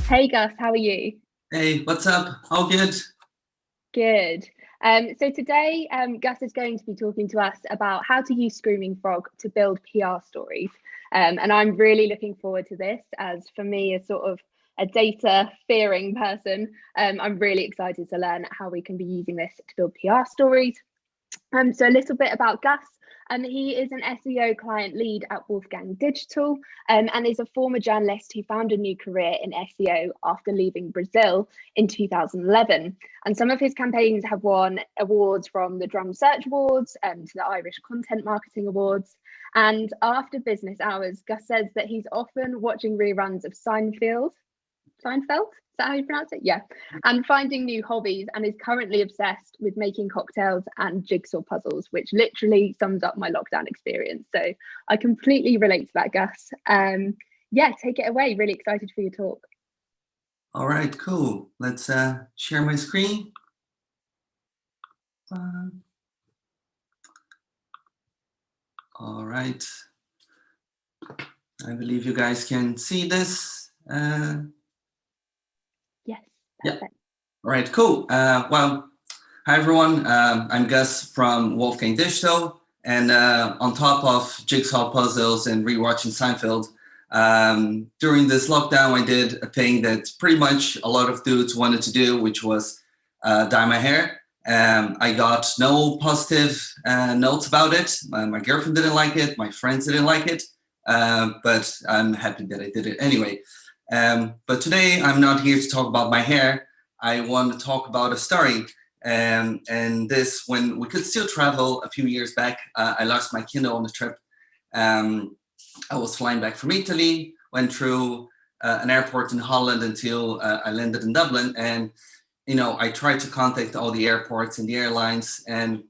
Hey Gus, how are you? Hey, what's up? All good? Good. So today, Gus is going to be talking to us about how to use Screaming Frog to build PR stories. And I'm really looking forward to this, as for me, as sort of a data fearing person, I'm really excited to learn how we can be using this to build PR stories. So a little bit about Gus. He is an SEO client lead at Wolfgang Digital, and is a former journalist who found a new career in SEO after leaving Brazil in 2011. And some of his campaigns have won awards from the Drum Search Awards to the Irish Content Marketing Awards. And after business hours, Gus says that he's often watching reruns of Seinfeld? Is that how you pronounce it? Yeah. And finding new hobbies, and is currently obsessed with making cocktails and jigsaw puzzles, which literally sums up my lockdown experience. So I completely relate to that, Gus. Yeah, take it away. Really excited for your talk. All right, cool. Let's share my screen. All right. I believe you guys can see this. Yes. Yeah. Perfect. All right, cool. Well, hi everyone. I'm Gus from Wolfgang Digital, and on top of jigsaw puzzles and rewatching Seinfeld, during this lockdown, I did a thing that pretty much a lot of dudes wanted to do, which was dye my hair. I got no positive notes about it. My girlfriend didn't like it. My friends didn't like it. But I'm happy that I did it anyway. But today I'm not here to talk about my hair. I want to talk about a story. And this, when we could still travel a few years back, I lost my Kindle on the trip. I was flying back from Italy, went through an airport in Holland until I landed in Dublin. And, you know, I tried to contact all the airports and the airlines. And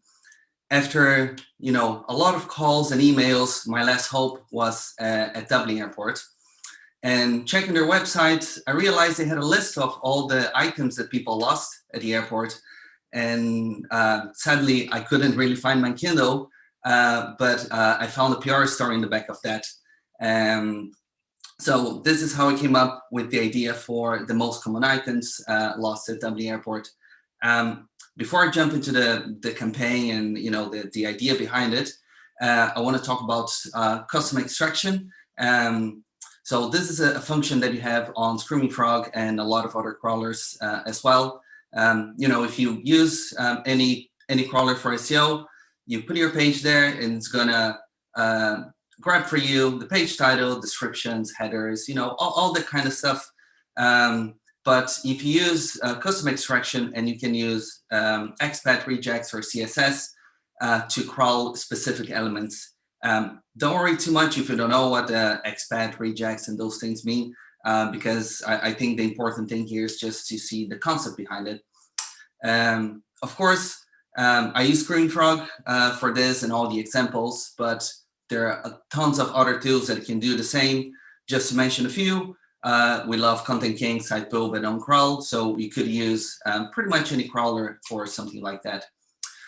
after, you know, a lot of calls and emails, my last hope was at Dublin Airport. And checking their website, I realized they had a list of all the items that people lost at the airport. And sadly, I couldn't really find my Kindle, but I found a PR story in the back of that. So this is how I came up with the idea for the most common items lost at Dublin Airport. Before I jump into the campaign and the idea behind it, I want to talk about custom extraction. So this is a function that you have on Screaming Frog and a lot of other crawlers as well. If you use any crawler for SEO, you put your page there and it's gonna grab for you the page title, descriptions, headers, all that kind of stuff. But if you use custom extraction, and you can use expat regex or CSS to crawl specific elements. Don't worry too much if you don't know what expat regex and those things mean, because I think the important thing here is just to see the concept behind it. Of course, I use Screaming Frog for this and all the examples, but there are tons of other tools that can do the same. Just to mention a few, we love Content King, Sitebuild, and OnCrawl, so you could use pretty much any crawler for something like that.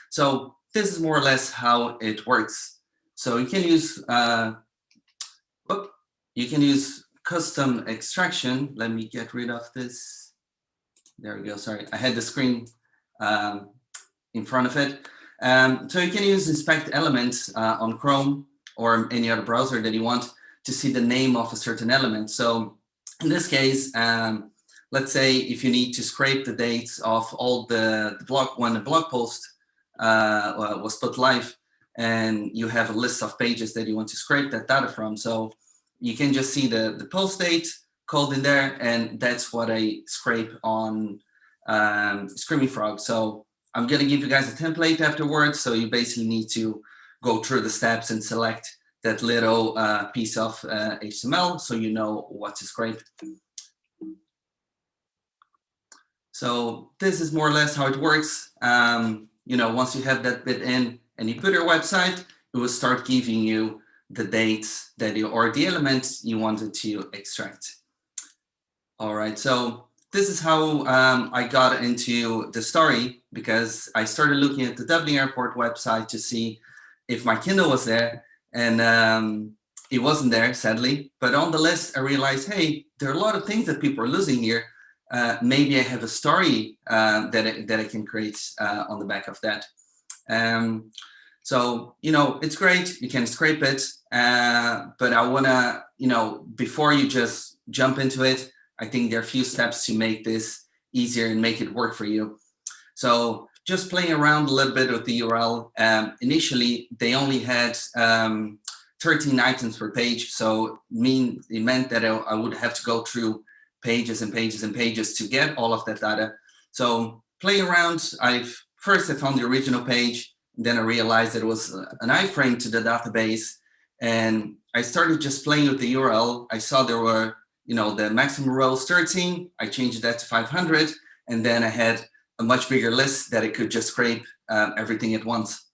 So this is more or less how it works. So you can use custom extraction. Let me get rid of this. There we go. Sorry, I had the screen in front of it. So you can use inspect elements on Chrome or any other browser that you want to see the name of a certain element. So in this case, let's say if you need to scrape the dates of all the blog when the blog post was put live, and you have a list of pages that you want to scrape that data from. So you can just see the post date called in there, and that's what I scrape on Screaming Frog. So I'm gonna give you guys a template afterwards. So you basically need to go through the steps and select that little piece of HTML so you know what to scrape. So this is more or less how it works. Once you have that bit in and you put your website, it will start giving you the dates or the elements you wanted to extract. All right, so this is how I got into the story, because I started looking at the Dublin Airport website to see if my Kindle was there. And it wasn't there, sadly. But on the list, I realized, hey, there are a lot of things that people are losing here. Maybe I have a story that I can create on the back of that. So, it's great. You can scrape it. But I want to, before you just jump into it, I think there are a few steps to make this easier and make it work for you. So just playing around a little bit with the URL. Initially, they only had 13 items per page. So it meant that I would have to go through pages and pages and pages to get all of that data. So playing around, I found the original page. Then I realized that it was an iframe to the database. And I started just playing with the URL. I saw there were, the maximum rows 13. I changed that to 500. And then I had a much bigger list that I could just scrape everything at once.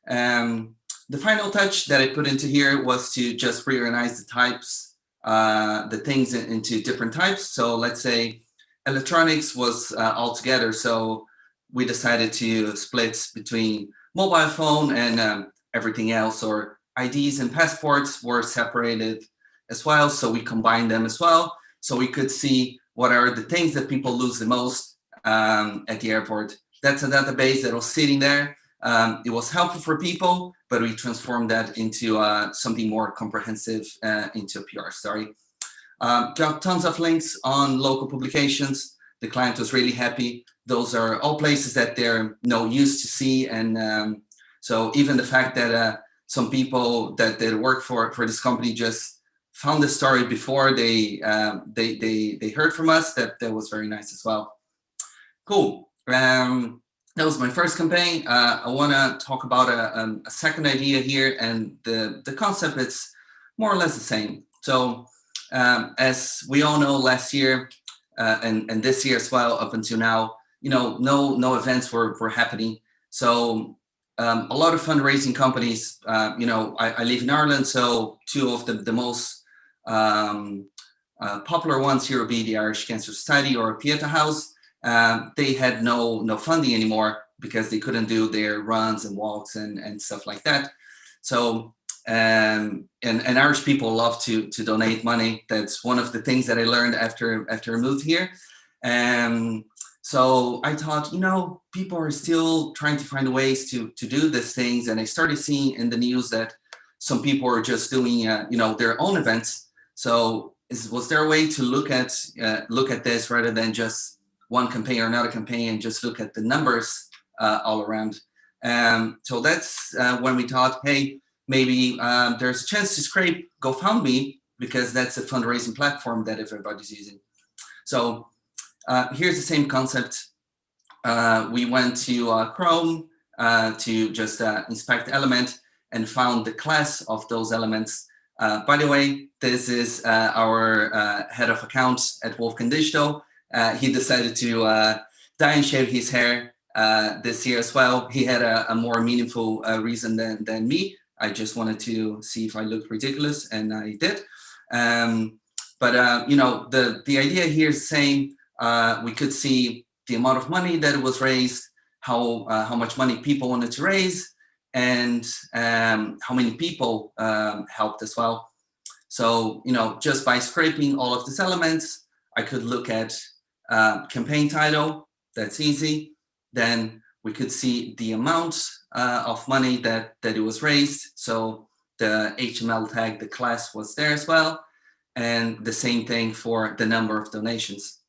The final touch that I put into here was to just reorganize the types, the things into different types. So let's say electronics was all together. So we decided to split between mobile phone and everything else, or IDs and passports were separated as well. So we combined them as well. So we could see what are the things that people lose the most at the airport. That's a database that was sitting there. It was helpful for people, but we transformed that into something more comprehensive, into a PR story. Got tons of links on local publications. The client was really happy. Those are all places that they're used to see. And so even the fact that some people that work for this company just found the story before they heard from us, that was very nice as well. Cool. That was my first campaign. I want to talk about a second idea here, and the concept is more or less the same. So as we all know, last year and this year as well, up until now, no events were happening. So a lot of fundraising companies, I live in Ireland, so two of the most popular ones here will be the Irish Cancer Society or Pieta House. They had no funding anymore because they couldn't do their runs and walks and stuff like that. So and Irish people love to donate money. That's one of the things that I learned after I moved here. So I thought, people are still trying to find ways to do these things, and I started seeing in the news that some people are just doing their own events. So was there a way to look at this rather than just one campaign or another campaign and just look at the numbers all around? So that's when we thought, hey, maybe there's a chance to scrape GoFundMe, because that's a fundraising platform that everybody's using. So here's the same concept. We went to Chrome to just inspect the element and found the class of those elements. By the way, this is our head of accounts at Wolfgang Digital. He decided to dye and shave his hair this year as well. He had a more meaningful reason than me. I just wanted to see if I looked ridiculous, and I did. But the idea here is the same. We could see the amount of money that was raised, how much money people wanted to raise, and how many people helped as well. So just by scraping all of these elements, I could look at campaign title. That's easy. Then we could see the amount of money that it was raised. So the HTML tag, the class was there as well. And the same thing for the number of donations.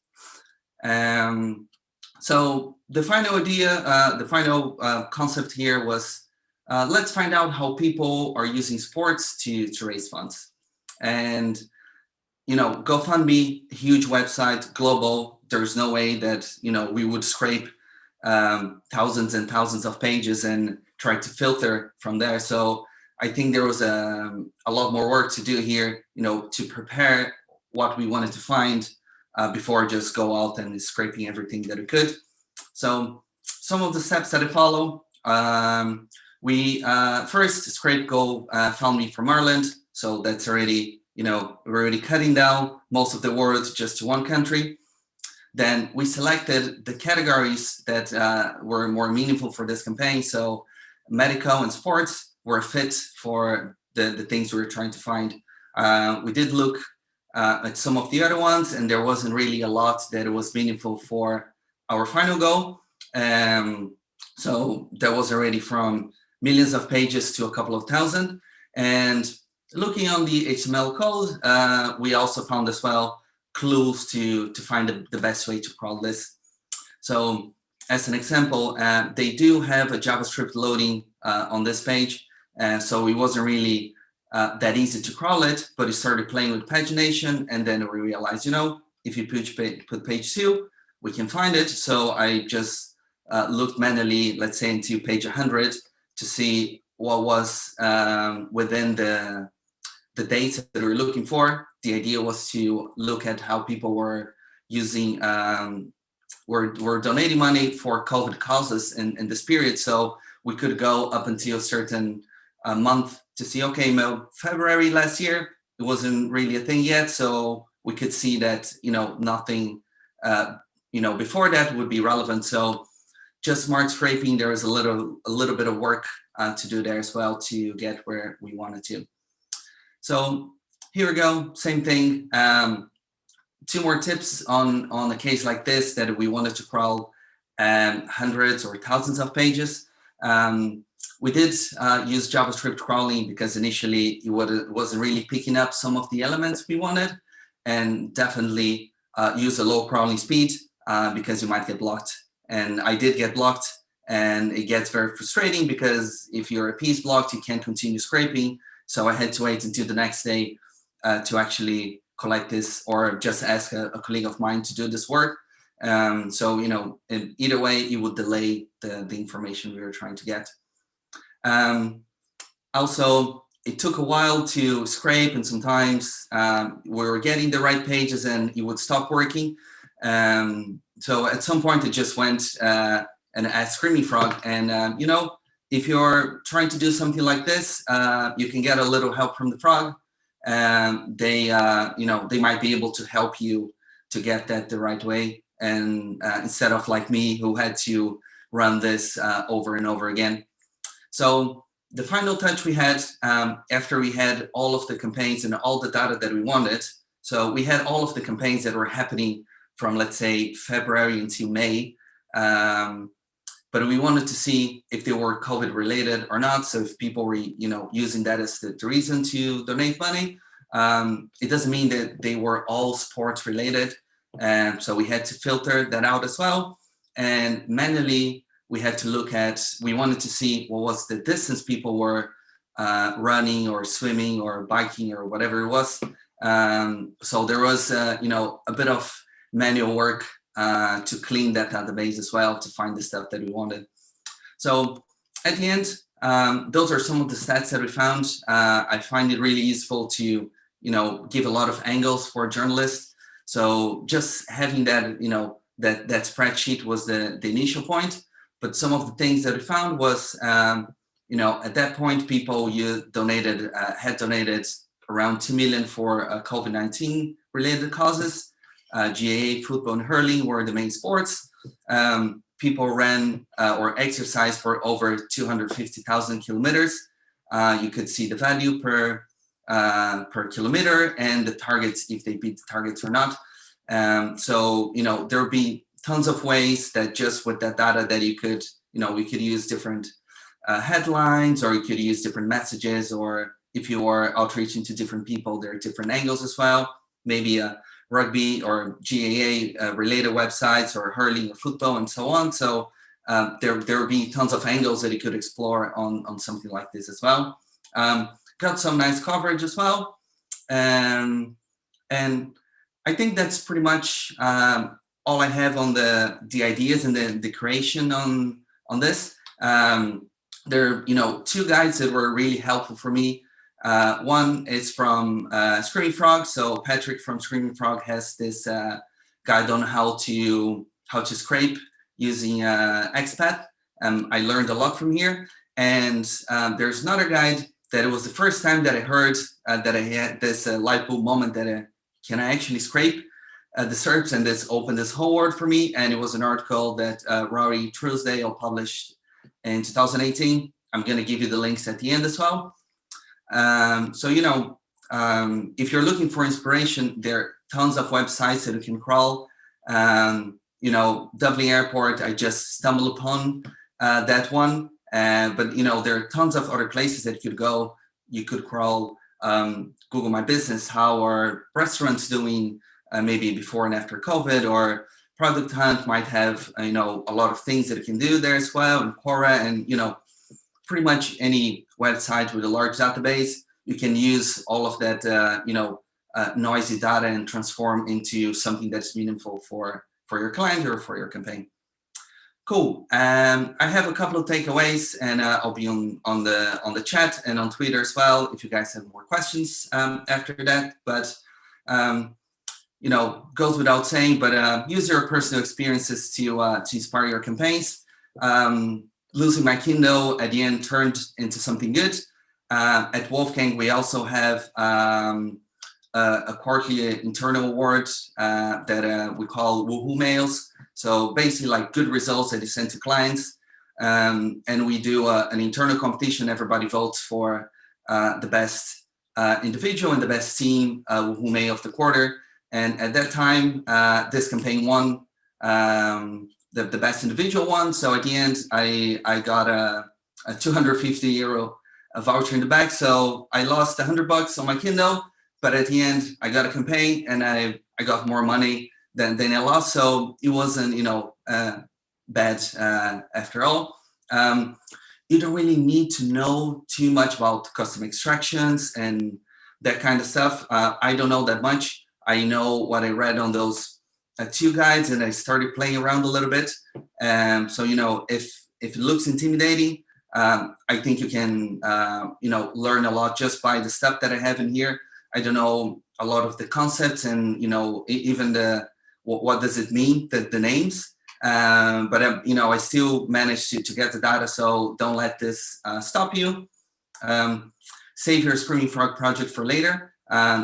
So the final idea, the final concept here was, let's find out how people are using sports to raise funds. And GoFundMe, huge website, global. There's no way that we would scrape thousands and thousands of pages and try to filter from there. So I think there was a lot more work to do here, to prepare what we wanted to find before just go out and scraping everything that we could. So some of the steps that I follow, we first scrape GoFundMe from Ireland. So that's already, we're already cutting down most of the words just to one country. Then we selected the categories that were more meaningful for this campaign. So medical and sports were fit for the things we were trying to find. We did look at some of the other ones, and there wasn't really a lot that was meaningful for our final goal. So that was already from millions of pages to a couple of thousand. And looking on the HTML code, we also found as well clues to find the best way to crawl this. So as an example, they do have a JavaScript loading on this page. So it wasn't really that easy to crawl it, but we started playing with pagination, and then we realized, if you put page 2, we can find it. So I just looked manually, let's say into page 100 to see what was within the data that we were looking for. The idea was to look at how people were using, were donating money for COVID causes in this period. So we could go up until a certain month to see, okay, February last year, it wasn't really a thing yet. So we could see that, nothing, before that would be relevant. So just smart scraping, there was a little bit of work to do there as well to get where we wanted to. So here we go, same thing. 2 more tips on a case like this that we wanted to crawl hundreds or thousands of pages. We did use JavaScript crawling because initially it wasn't really picking up some of the elements we wanted, and definitely use a low crawling speed because you might get blocked. And I did get blocked, and it gets very frustrating because if your AP is blocked, you can't continue scraping. So I had to wait until the next day to actually collect this, or just ask a colleague of mine to do this work. So, in either way, it would delay the information we were trying to get. Also, it took a while to scrape, and sometimes we were getting the right pages and it would stop working. So at some point it just went and asked Screaming Frog, and if you're trying to do something like this, you can get a little help from the frog. They might be able to help you to get that the right way, and instead of like me, who had to run this over and over again. So the final touch we had, after we had all of the campaigns and all the data that we wanted, so we had all of the campaigns that were happening from, let's say, February until May, but we wanted to see if they were COVID related or not. So if people were, using that as the reason to donate money, it doesn't mean that they were all sports related. So we had to filter that out as well. And manually, we had to we wanted to see what was the distance people were running or swimming or biking or whatever it was. So there was, a bit of manual work to clean that database as well, to find the stuff that we wanted. So at the end, those are some of the stats that we found. I find it really useful to, give a lot of angles for journalists. So just having that, that spreadsheet was the initial point. But some of the things that we found was, at that point, people had donated around 2 million for COVID-19 related causes. GAA, football, and hurling were the main sports. People ran or exercised for over 250,000 kilometers. You could see the value per kilometer and the targets, if they beat the targets or not. So, there would be tons of ways that just with that data that you could, we could use different headlines, or you could use different messages, or if you are outreaching to different people, there are different angles as well. Maybe a rugby or GAA related websites, or hurling or football, and so on. So there will be tons of angles that you could explore on something like this as well. Got some nice coverage as well. And I think that's pretty much all I have on the ideas and the creation on this. There are 2 guides that were really helpful for me. One is from Screaming Frog. So Patrick from Screaming Frog has this guide on how to scrape using XPath. I learned a lot from here. And there's another guide that it was the first time that I heard that I had this light bulb moment that can I actually scrape the SERPs, and this opened this whole world for me. And it was an article that Rory Truesdale published in 2018. I'm going to give you the links at the end as well. So, if you're looking for inspiration, there are tons of websites that you can crawl. Dublin Airport, I just stumbled upon that one. But, there are tons of other places that you could go. You could crawl Google My Business. How are restaurants doing maybe before and after COVID? Or Product Hunt might have, a lot of things that you can do there as well. And Quora and, pretty much any website with a large database, you can use all of that, noisy data and transform into something that's meaningful for your client or for your campaign. Cool. I have a couple of takeaways, and I'll be on the chat and on Twitter as well if you guys have more questions after that. But goes without saying. But use your personal experiences to inspire your campaigns. Losing my Kindle at the end turned into something good. At Wolfgang, we also have a quarterly internal award that we call Woohoo Mails. So basically like good results that you send to clients. And we do an internal competition. Everybody votes for the best individual and the best team Woohoo Mail of the quarter. And at that time, this campaign won the best individual one. So at the end, I got a €250 voucher in the bag. So I lost $100 on my Kindle, but at the end I got a campaign and I got more money than I lost. So it wasn't, bad after all. You don't really need to know too much about custom extractions and that kind of stuff. I don't know that much. I know what I read on those 2 guides, and I started playing around a little bit. So, if it looks intimidating, I think you can, learn a lot just by the stuff that I have in here. I don't know a lot of the concepts and, even what does it mean, the names. But, I still managed to get the data. So don't let this stop you. Save your Screaming Frog project for later.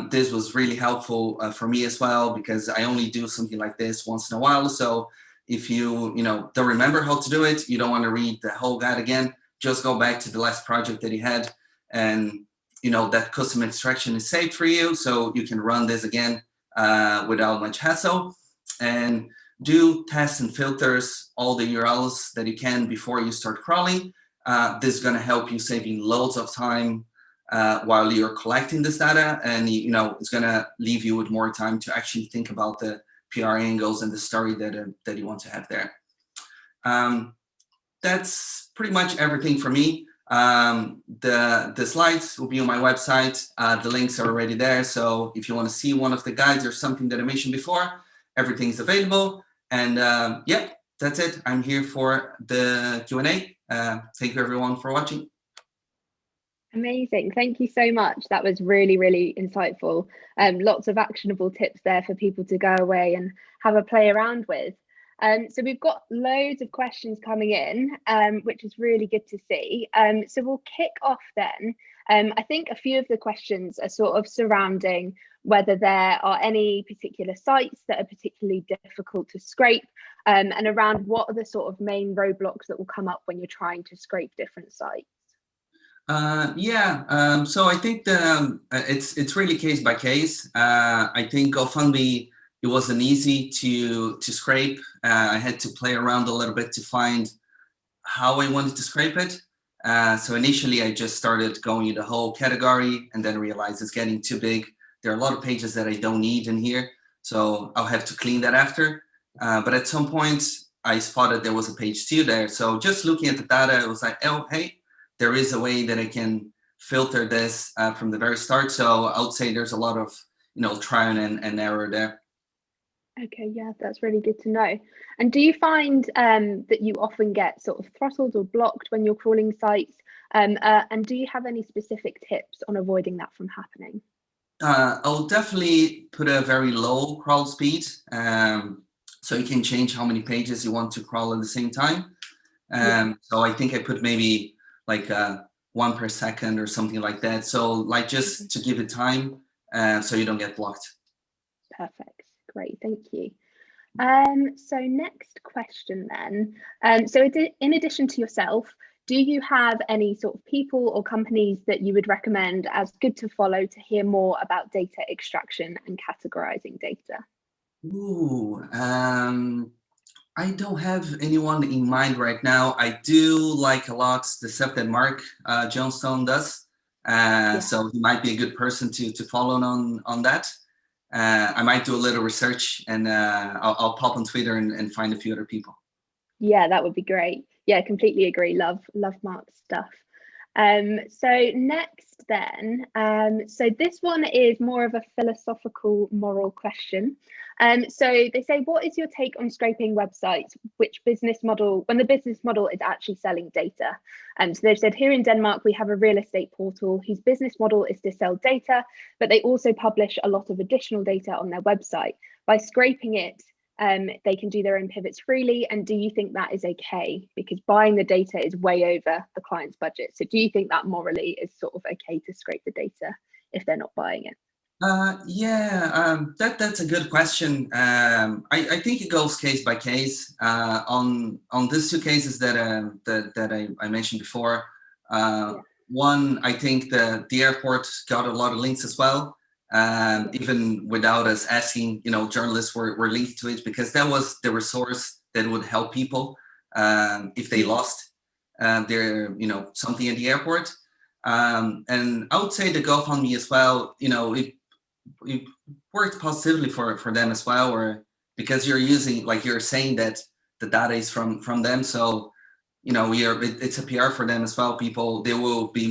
This was really helpful for me as well, because I only do something like this once in a while. So if you, don't remember how to do it, you don't want to read the whole guide again, just go back to the last project that you had, and, that custom extraction is saved for you. So you can run this again without much hassle, and do tests and filters all the URLs that you can before you start crawling. This is going to help you saving loads of time while you're collecting this data, and it's going to leave you with more time to actually think about the PR angles and the story that you want to have there. That's pretty much everything for me. The slides will be on my website. The links are already there. So if you want to see one of the guides or something that I mentioned before, everything's available. And yeah, that's it. I'm here for the Q&A. Thank you everyone for watching. Amazing. Thank you so much. That was really, really insightful. Lots of actionable tips there for people to go away and have a play around with. So we've got loads of questions coming in, which is really good to see. So we'll kick off then. I think a few of the questions are sort of surrounding whether there are any particular sites that are particularly difficult to scrape, and around what are the sort of main roadblocks that will come up when you're trying to scrape different sites. So I think it's really case by case. I think GoFundMe, it wasn't easy to scrape. I had to play around a little bit to find how I wanted to scrape it. So initially I just started going in the whole category, and then realized it's getting too big. There are a lot of pages that I don't need in here, so I'll have to clean that after. But at some point I spotted there was a page 2 there. So just looking at the data, it was like, oh, hey, there is a way that I can filter this from the very start. So I would say there's a lot of, trial and error there. Okay, yeah, that's really good to know. And do you find that you often get sort of throttled or blocked when you're crawling sites? And do you have any specific tips on avoiding that from happening? I'll definitely put a very low crawl speed. So you can change how many pages you want to crawl at the same time. So I think I put maybe like 1 per second or something like that. So like just to give it time so you don't get blocked. Perfect. Great. Thank you. So next question then. So in addition to yourself, do you have any sort of people or companies that you would recommend as good to follow to hear more about data extraction and categorizing data? Ooh, I don't have anyone in mind right now. I do like a lot the stuff that Mark Johnstone does. So he might be a good person to follow on that. I might do a little research, and I'll pop on Twitter and find a few other people. Yeah, that would be great. Yeah, completely agree. Love Mark's stuff. So next then, so this one is more of a philosophical moral question. So they say, what is your take on scraping websites, which business model, when the business model is actually selling data? So they've said, here in Denmark, we have a real estate portal whose business model is to sell data, but they also publish a lot of additional data on their website. By scraping it, they can do their own pivots freely. And do you think that is okay? Because buying the data is way over the client's budget. So do you think that morally is sort of okay to scrape the data if they're not buying it? That's a good question. I think it goes case by case. On these two cases that I mentioned before, one, I think the airport got a lot of links as well. Even without us asking, journalists were linked to it, because that was the resource that would help people if they lost their, something at the airport. And I would say the GoFundMe as well, it worked positively for them as well, or because you're using, like you're saying, that the data is from them. So, it's a PR for them as well. They will be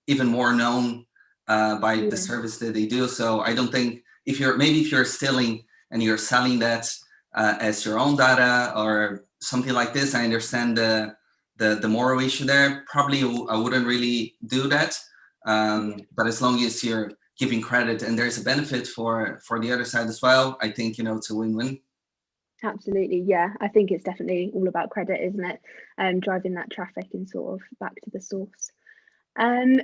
even more known by the service that they do. So I don't think if you're stealing and you're selling that as your own data or something like this, I understand the moral issue there. Probably I wouldn't really do that. But as long as you're giving credit and there's a benefit for the other side as well, I think, it's a win-win. Absolutely. Yeah, I think it's definitely all about credit, isn't it? Driving that traffic and sort of back to the source.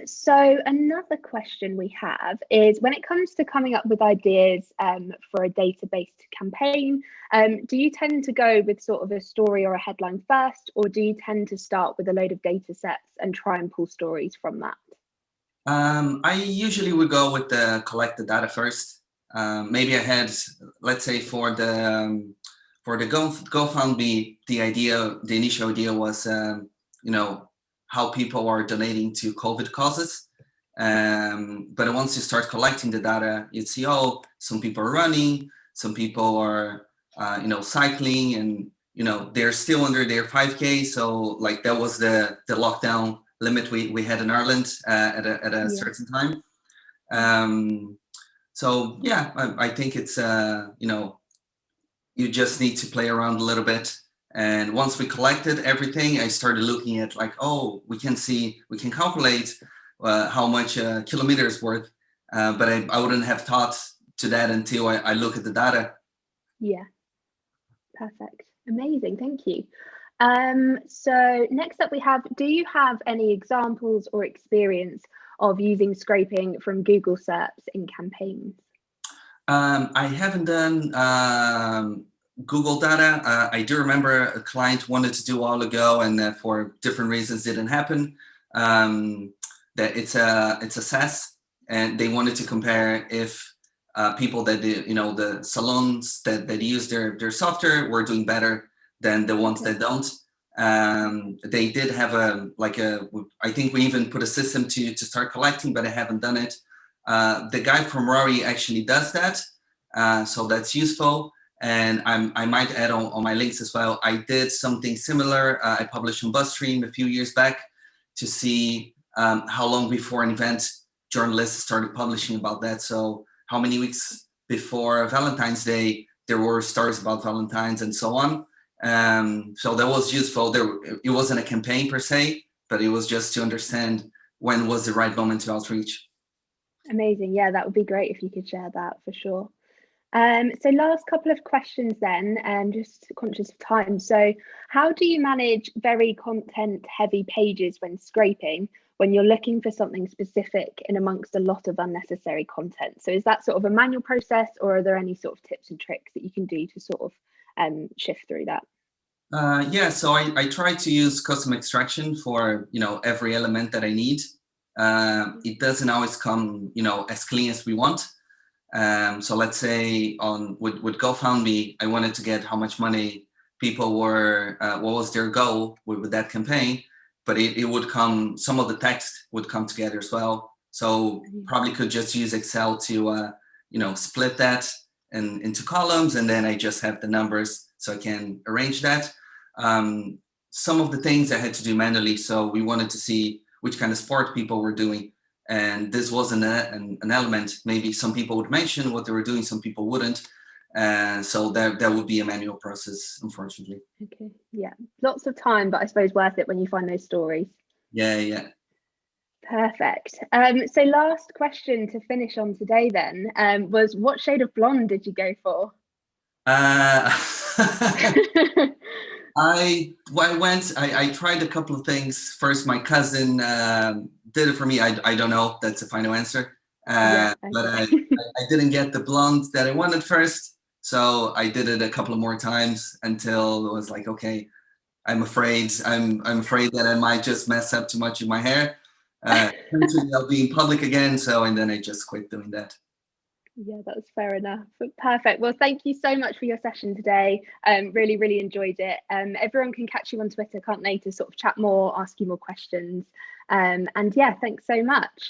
So another question we have is, when it comes to coming up with ideas for a data-based campaign, do you tend to go with sort of a story or a headline first, or do you tend to start with a load of data sets and try and pull stories from that? I usually would go with collect the data first. Maybe I had, let's say, for the GoFundMe, the initial idea was, how people are donating to COVID causes. But once you start collecting the data, you see, some people are running, some people are, cycling, and, they're still under their 5K. So like that was the lockdown limit we had in Ireland at a certain time. So yeah, I think it's, you just need to play around a little bit. And once we collected everything, I started looking at like, we can calculate how much kilometers worth, but I wouldn't have thought to that until I look at the data. Yeah, perfect. Amazing, thank you. So next up we have, do you have any examples or experience of using scraping from Google SERPs in campaigns? I haven't done Google data. I do remember a client wanted to do a while ago, and for different reasons didn't happen. That it's a SaaS, and they wanted to compare if people that the salons that use their software were doing better than the ones that don't. They did have I think we even put a system to start collecting, but I haven't done it. The guy from Rory actually does that, so that's useful. And I might add on my links as well. I did something similar. I published on BuzzStream a few years back to see how long before an event journalists started publishing about that. So how many weeks before Valentine's Day there were stories about Valentine's and so on. So that was useful. It wasn't a campaign per se, but it was just to understand when was the right moment to outreach. Amazing. Yeah, that would be great if you could share that for sure. So last couple of questions then, just conscious of time. So how do you manage very content heavy pages when scraping, when you're looking for something specific in amongst a lot of unnecessary content? So is that sort of a manual process, or are there any sort of tips and tricks that you can do to sort of shift through that? Yeah, so I try to use custom extraction for, every element that I need. It doesn't always come, as clean as we want. So let's say with GoFundMe, I wanted to get how much money people were, what was their goal with that campaign, but it would come, some of the text would come together as well. So probably could just use Excel to, split that into columns, and then I just have the numbers so I can arrange that. Some of the things I had to do manually, so we wanted to see which kind of sport people were doing. And this wasn't an element. Maybe some people would mention what they were doing, some people wouldn't. So that would be a manual process, unfortunately. Okay, yeah, lots of time, but I suppose worth it when you find those stories. Yeah. Perfect. So last question to finish on today then was, what shade of blonde did you go for? Uh, I tried a couple of things. First, my cousin did it for me. I don't know. That's the final answer. Yeah, But okay. I didn't get the blonde that I wanted first. So I did it a couple of more times until it was like, okay, I'm afraid that I might just mess up too much in my hair. Eventually I'll be in public again. And then I just quit doing that. Yeah, that's fair enough. Perfect. Well, thank you so much for your session today. Really, really enjoyed it. Everyone can catch you on Twitter, can't they, to sort of chat more, ask you more questions. And yeah, thanks so much.